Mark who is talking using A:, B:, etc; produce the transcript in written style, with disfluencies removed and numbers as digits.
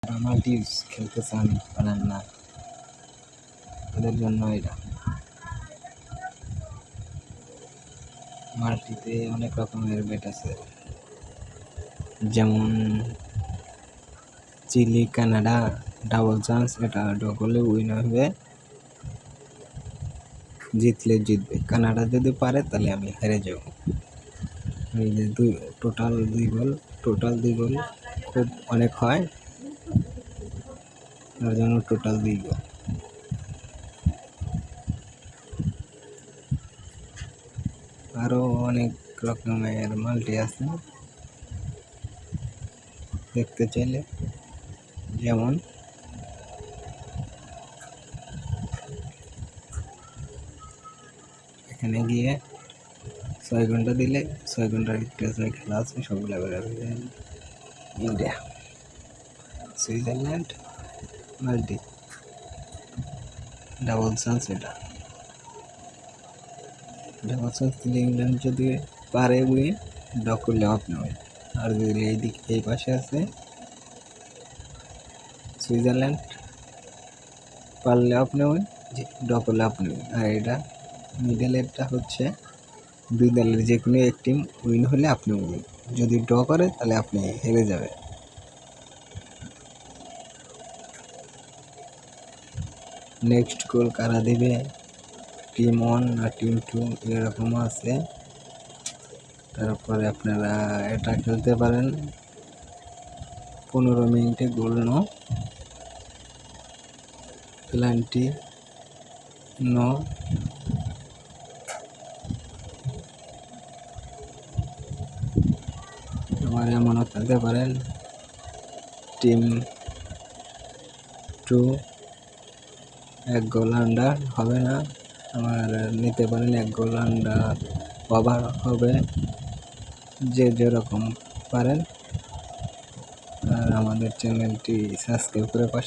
A: মাল্টিস খেলতে চান পারেন না, তাদের জন্য এটা। মাল্টিতে অনেক রকমের বেট আছে, যেমন চিলি, কানাডা, ডাবল চান্স। এটা ড্র করলে উইন হবে, জিতলে জিতবে। কানাডা যদি পারে তাহলে আমি হেরে যাব। এই যে টোটাল 2 গোল খুব অনেক হয়, তার জন্য টোটাল 2 গোল। আরও অনেক রকমের মাল্টি আছে দেখতে চাইলে, যেমন এখানে গিয়ে 6 ঘন্টা দিলে 6 ঘন্টার ভিতরে খেলা আছে, সবগুলো India, Switzerland, multi, double chance. এটা ডাবল চান্স দিলে ইংল্যান্ড যদি পারে উইন, ড্র করলে আপনি উইন। আর যদি এই পাশে আছে সুইজারল্যান্ড, পারলে আপনি উইন, ড্র করলে আপনি উইন। আর এটা মিডলেরটা হচ্ছে 2 দলের যে কোনো এক টিম উইন হলে আপনি উইন, যদি ড্র করে তাহলে আপনি হেরে যাবে। নেক্সট গোল কারা দেবে, টিম 1 না টিম 2 এরকম আছে। তারপরে আপনারা এটা খেলতে পারেন 15 মিনিটে গোল নো পেনাল্টি নো। আবার এমনও খেলতে পারেন টিম 2 1 গোল আন্ডার হবে না, আমার নিতে পারেন 1 গোল আন্ডার ওভার হবে, যে যেরকম পারেন। আর আমাদের চ্যানেলটি সাবস্ক্রাইব করে পাশে